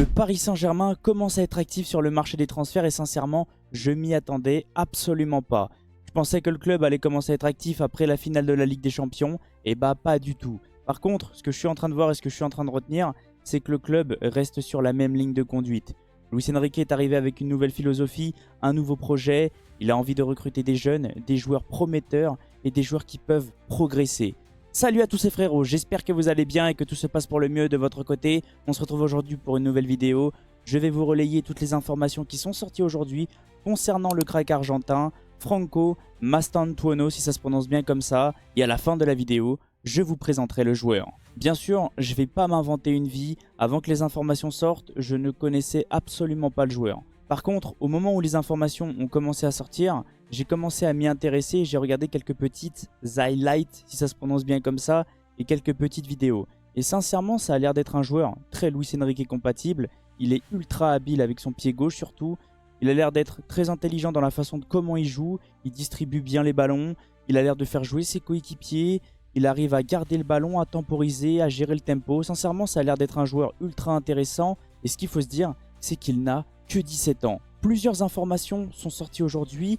Le Paris Saint-Germain commence à être actif sur le marché des transferts et sincèrement, je m'y attendais absolument pas. Je pensais que le club allait commencer à être actif après la finale de la Ligue des Champions, et bah pas du tout. Par contre, ce que je suis en train de voir et ce que je suis en train de retenir, c'est que le club reste sur la même ligne de conduite. Luis Enrique est arrivé avec une nouvelle philosophie, un nouveau projet, il a envie de recruter des jeunes, des joueurs prometteurs et des joueurs qui peuvent progresser. Salut à tous ces frérots, j'espère que vous allez bien et que tout se passe pour le mieux de votre côté. On se retrouve aujourd'hui pour une nouvelle vidéo. Je vais vous relayer toutes les informations qui sont sorties aujourd'hui concernant le crack argentin, Franco Mastantuono, si ça se prononce bien comme ça. Et à la fin de la vidéo, je vous présenterai le joueur. Bien sûr, je ne vais pas m'inventer une vie. Avant que les informations sortent, je ne connaissais absolument pas le joueur. Par contre, au moment où les informations ont commencé à sortir, j'ai commencé à m'y intéresser et j'ai regardé quelques petites highlights, si ça se prononce bien comme ça, et quelques petites vidéos. Et sincèrement, ça a l'air d'être un joueur très Luis Enrique compatible. Il est ultra habile avec son pied gauche surtout. Il a l'air d'être très intelligent dans la façon de comment il joue. Il distribue bien les ballons. Il a l'air de faire jouer ses coéquipiers. Il arrive à garder le ballon, à temporiser, à gérer le tempo. Sincèrement, ça a l'air d'être un joueur ultra intéressant. Et ce qu'il faut se dire, c'est qu'il n'a que 17 ans. Plusieurs informations sont sorties aujourd'hui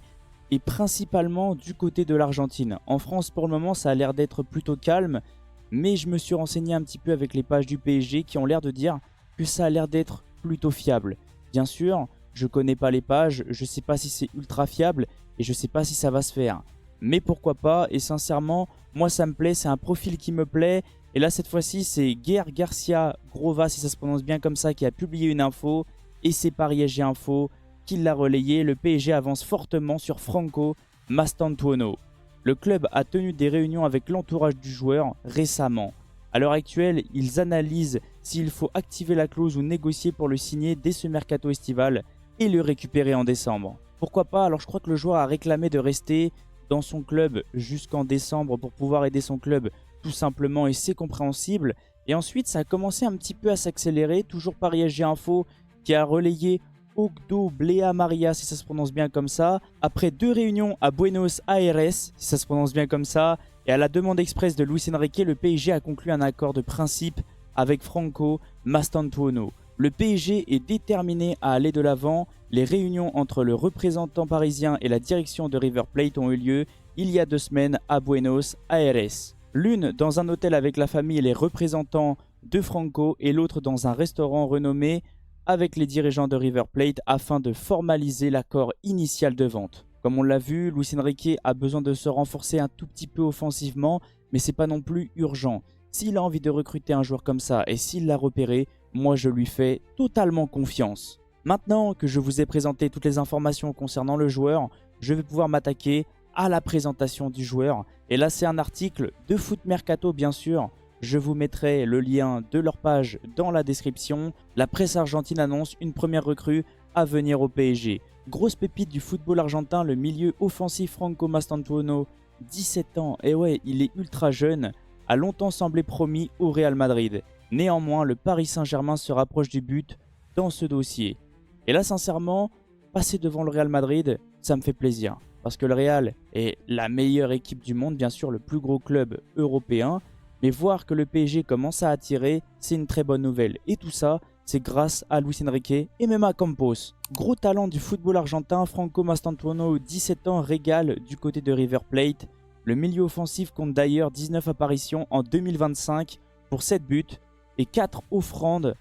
et principalement du côté de l'Argentine. En France, pour le moment, ça a l'air d'être plutôt calme. Mais je me suis renseigné un petit peu avec les pages du PSG qui ont l'air de dire que ça a l'air d'être plutôt fiable. Bien sûr, je ne connais pas les pages, je ne sais pas si c'est ultra fiable et je ne sais pas si ça va se faire. Mais pourquoi pas, et sincèrement, moi ça me plaît, c'est un profil qui me plaît. Et là cette fois-ci c'est Guer Garcia Grova, si ça se prononce bien comme ça, qui a publié une info. Et c'est Paris SG Info qui l'a relayé. Le PSG avance fortement sur Franco Mastantuono. Le club a tenu des réunions avec l'entourage du joueur récemment. À l'heure actuelle, ils analysent s'il faut activer la clause ou négocier pour le signer dès ce mercato estival et le récupérer en décembre. Pourquoi pas? Alors je crois que le joueur a réclamé de rester dans son club jusqu'en décembre pour pouvoir aider son club tout simplement et c'est compréhensible. Et ensuite ça a commencé un petit peu à s'accélérer, toujours Paris SG Info qui a relayé Ogdo Blea Maria, si ça se prononce bien comme ça, après 2 réunions à Buenos Aires, si ça se prononce bien comme ça, et à la demande express de Luis Enrique, le PSG a conclu un accord de principe avec Franco Mastantuono. Le PSG est déterminé à aller de l'avant. Les réunions entre le représentant parisien et la direction de River Plate ont eu lieu il y a 2 semaines à Buenos Aires. L'une dans un hôtel avec la famille et les représentants de Franco et l'autre dans un restaurant renommé avec les dirigeants de River Plate afin de formaliser l'accord initial de vente. Comme on l'a vu, Luis Enrique a besoin de se renforcer un tout petit peu offensivement, mais c'est pas non plus urgent. S'il a envie de recruter un joueur comme ça et s'il l'a repéré, moi je lui fais totalement confiance. Maintenant que je vous ai présenté toutes les informations concernant le joueur, je vais pouvoir m'attaquer à la présentation du joueur. Et là c'est un article de Foot Mercato bien sûr. Je vous mettrai le lien de leur page dans la description. La presse argentine annonce une première recrue à venir au PSG. Grosse pépite du football argentin, le milieu offensif Franco Mastantuono, 17 ans, et ouais, il est ultra jeune, a longtemps semblé promis au Real Madrid. Néanmoins, le Paris Saint-Germain se rapproche du but dans ce dossier. Et là, sincèrement, passer devant le Real Madrid, ça me fait plaisir. Parce que le Real est la meilleure équipe du monde, bien sûr, le plus gros club européen. Mais voir que le PSG commence à attirer, c'est une très bonne nouvelle. Et tout ça, c'est grâce à Luis Enrique et même à Campos. Gros talent du football argentin, Franco Mastantuono, 17 ans, régale du côté de River Plate. Le milieu offensif compte d'ailleurs 19 apparitions en 2025 pour 7 buts et 4 offrandes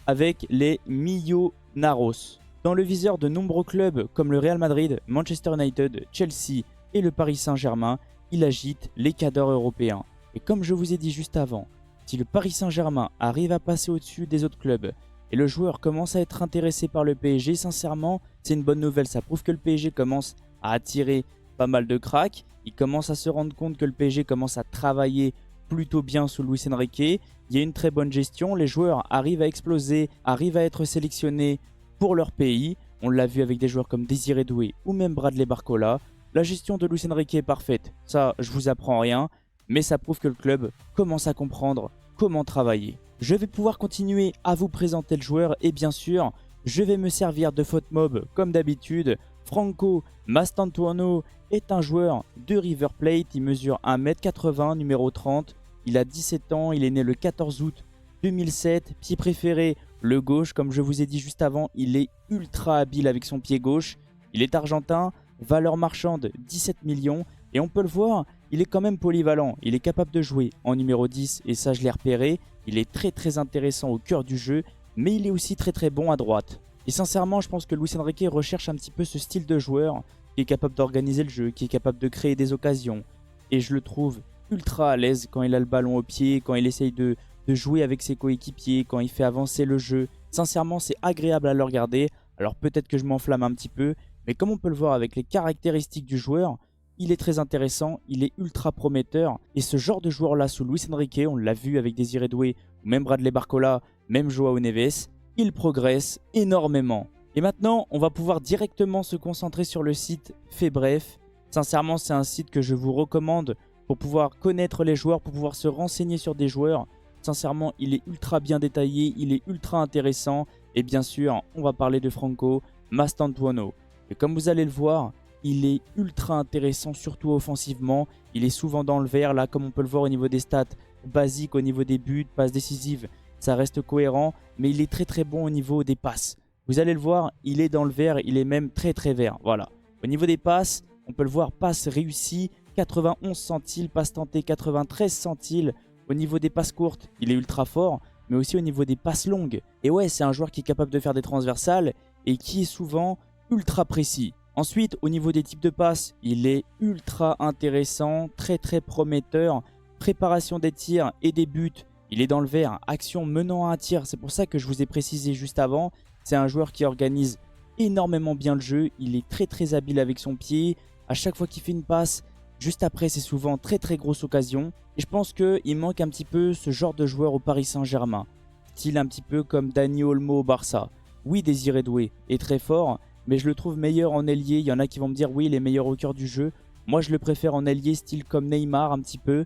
avec les Millonarios. Dans le viseur de nombreux clubs comme le Real Madrid, Manchester United, Chelsea et le Paris Saint-Germain, il agite les cadres européens. Et comme je vous ai dit juste avant, si le Paris Saint-Germain arrive à passer au-dessus des autres clubs et le joueur commence à être intéressé par le PSG, sincèrement, c'est une bonne nouvelle. Ça prouve que le PSG commence à attirer pas mal de cracks. Il commence à se rendre compte que le PSG commence à travailler plutôt bien sous Luis Enrique. Il y a une très bonne gestion. Les joueurs arrivent à exploser, arrivent à être sélectionnés pour leur pays. On l'a vu avec des joueurs comme Désiré Doué ou même Bradley Barcola. La gestion de Luis Enrique est parfaite. Ça, je vous apprends rien. Mais ça prouve que le club commence à comprendre comment travailler. Je vais pouvoir continuer à vous présenter le joueur et bien sûr, je vais me servir de FotMob comme d'habitude. Franco Mastantuono est un joueur de River Plate, il mesure 1m80, numéro 30. Il a 17 ans, il est né le 14 août 2007, pied préféré Le gauche, comme je vous ai dit juste avant, il est ultra habile avec son pied gauche. Il est argentin, valeur marchande 17 millions. Et on peut le voir, il est quand même polyvalent. Il est capable de jouer en numéro 10 et ça je l'ai repéré. Il est très intéressant au cœur du jeu, mais il est aussi très bon à droite. Et sincèrement, je pense que Luis Enrique recherche un petit peu ce style de joueur qui est capable d'organiser le jeu, qui est capable de créer des occasions. Et je le trouve ultra à l'aise quand il a le ballon au pied, quand il essaye de jouer avec ses coéquipiers, quand il fait avancer le jeu. Sincèrement, c'est agréable à le regarder. Alors peut-être que je m'enflamme un petit peu, mais comme on peut le voir avec les caractéristiques du joueur, il est très intéressant, il est ultra prometteur. Et ce genre de joueur-là sous Luis Enrique, on l'a vu avec Désiré Doué, ou même Bradley Barcola, même Joao Neves, il progresse énormément. Et maintenant, on va pouvoir directement se concentrer sur le site FaitBref. Sincèrement, c'est un site que je vous recommande pour pouvoir connaître les joueurs, pour pouvoir se renseigner sur des joueurs. Sincèrement, il est ultra bien détaillé, il est ultra intéressant. Et bien sûr, on va parler de Franco Mastantuono. Et comme vous allez le voir, il est ultra intéressant, surtout offensivement. Il est souvent dans le vert, là, comme on peut le voir au niveau des stats basiques, au niveau des buts, passes décisives. Ça reste cohérent, mais il est très bon au niveau des passes. Vous allez le voir, il est dans le vert, il est même très vert. Voilà. Au niveau des passes, on peut le voir, passes réussies, 91 centiles, passes tentées, 93 centiles. Au niveau des passes courtes, il est ultra fort, mais aussi au niveau des passes longues. Et ouais, c'est un joueur qui est capable de faire des transversales et qui est souvent ultra précis. Ensuite, au niveau des types de passes, il est ultra intéressant, très prometteur. Préparation des tirs et des buts, il est dans le vert. Action menant à un tir, c'est pour ça que je vous ai précisé juste avant. C'est un joueur qui organise énormément bien le jeu. Il est très habile avec son pied. À chaque fois qu'il fait une passe, juste après, c'est souvent très grosse occasion. Et je pense qu'il manque un petit peu ce genre de joueur au Paris Saint-Germain. Style un petit peu comme Dani Olmo au Barça. Oui, Désiré Doué est très fort, mais je le trouve meilleur en ailier. Il y en a qui vont me dire oui, il est meilleur au cœur du jeu. Moi, je le préfère en ailier, style comme Neymar un petit peu.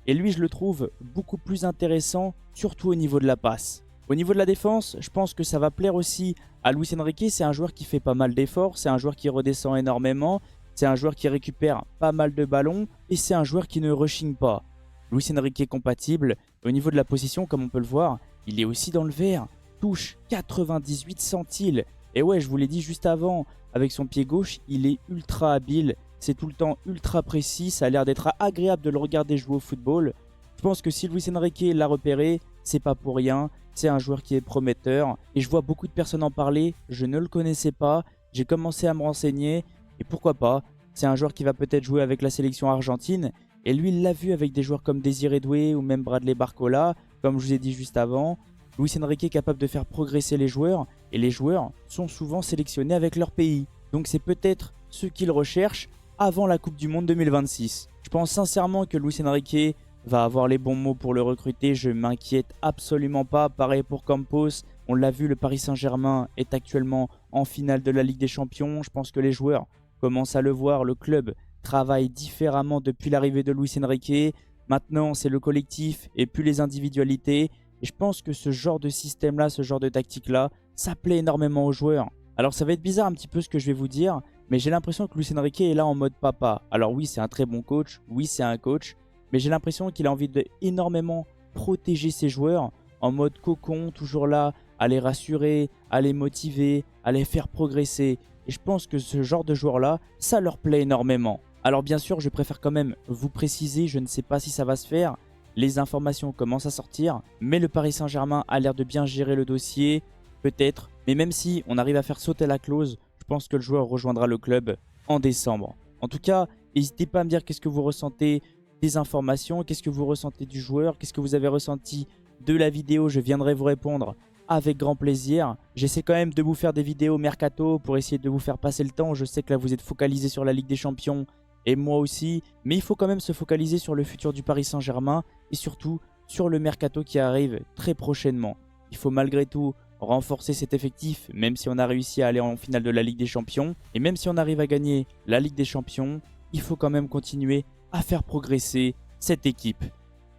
Et lui, je le trouve beaucoup plus intéressant, surtout au niveau de la passe. Au niveau de la défense, je pense que ça va plaire aussi à Luis Enrique. C'est un joueur qui fait pas mal d'efforts, c'est un joueur qui redescend énormément, c'est un joueur qui récupère pas mal de ballons et c'est un joueur qui ne rechigne pas. Luis Enrique est compatible. Au niveau de la position, comme on peut le voir, il est aussi dans le vert. Touche 98 centiles. Et ouais, je vous l'ai dit juste avant, avec son pied gauche, il est ultra habile. C'est tout le temps ultra précis, ça a l'air d'être agréable de le regarder jouer au football. Je pense que si Luis Enrique l'a repéré, c'est pas pour rien. C'est un joueur qui est prometteur. Et je vois beaucoup de personnes en parler, je ne le connaissais pas. J'ai commencé à me renseigner. Et pourquoi pas, c'est un joueur qui va peut-être jouer avec la sélection argentine. Et lui, il l'a vu avec des joueurs comme Désiré Doué ou même Bradley Barcola, comme je vous ai dit juste avant. Luis Enrique est capable de faire progresser les joueurs. Et les joueurs sont souvent sélectionnés avec leur pays. Donc c'est peut-être ce qu'il recherche avant la Coupe du Monde 2026. Je pense sincèrement que Luis Enrique va avoir les bons mots pour le recruter. Je m'inquiète absolument pas. Pareil pour Campos. On l'a vu, le Paris Saint-Germain est actuellement en finale de la Ligue des Champions. Je pense que les joueurs commencent à le voir. Le club travaille différemment depuis l'arrivée de Luis Enrique. Maintenant, c'est le collectif et plus les individualités. Et je pense que ce genre de système-là, ce genre de tactique-là, ça plaît énormément aux joueurs. Alors ça va être bizarre un petit peu ce que je vais vous dire, mais j'ai l'impression que Luis Enrique est là en mode papa. Alors oui, c'est un très bon coach, oui, c'est un coach, mais j'ai l'impression qu'il a envie de énormément protéger ses joueurs en mode cocon, toujours là, à les rassurer, à les motiver, à les faire progresser. Et je pense que ce genre de joueurs-là, ça leur plaît énormément. Alors bien sûr, je préfère quand même vous préciser, je ne sais pas si ça va se faire. Les informations commencent à sortir, mais le Paris Saint-Germain a l'air de bien gérer le dossier, peut-être. Mais même si on arrive à faire sauter la clause, je pense que le joueur rejoindra le club en décembre. En tout cas, n'hésitez pas à me dire qu'est-ce que vous ressentez des informations, qu'est-ce que vous ressentez du joueur, qu'est-ce que vous avez ressenti de la vidéo. Je viendrai vous répondre avec grand plaisir. J'essaie quand même de vous faire des vidéos mercato pour essayer de vous faire passer le temps. Je sais que là vous êtes focalisé sur la Ligue des Champions et moi aussi, mais il faut quand même se focaliser sur le futur du Paris Saint-Germain et surtout sur le mercato qui arrive très prochainement. Il faut malgré tout renforcer cet effectif, même si on a réussi à aller en finale de la Ligue des Champions. Et même si on arrive à gagner la Ligue des Champions, il faut quand même continuer à faire progresser cette équipe.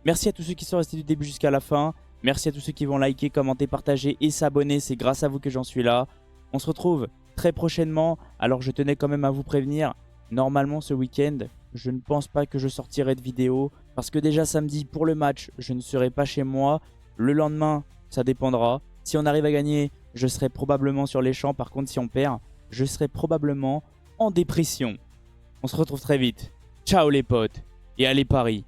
Merci à tous ceux qui sont restés du début jusqu'à la fin. Merci à tous ceux qui vont liker, commenter, partager et s'abonner. C'est grâce à vous que j'en suis là. On se retrouve très prochainement. Alors je tenais quand même à vous prévenir. Normalement ce week-end, je ne pense pas que je sortirai de vidéo. Parce que déjà samedi pour le match, je ne serai pas chez moi. Le lendemain, ça dépendra. Si on arrive à gagner, je serai probablement sur les champs. Par contre, si on perd, je serai probablement en dépression. On se retrouve très vite. Ciao les potes et allez Paris.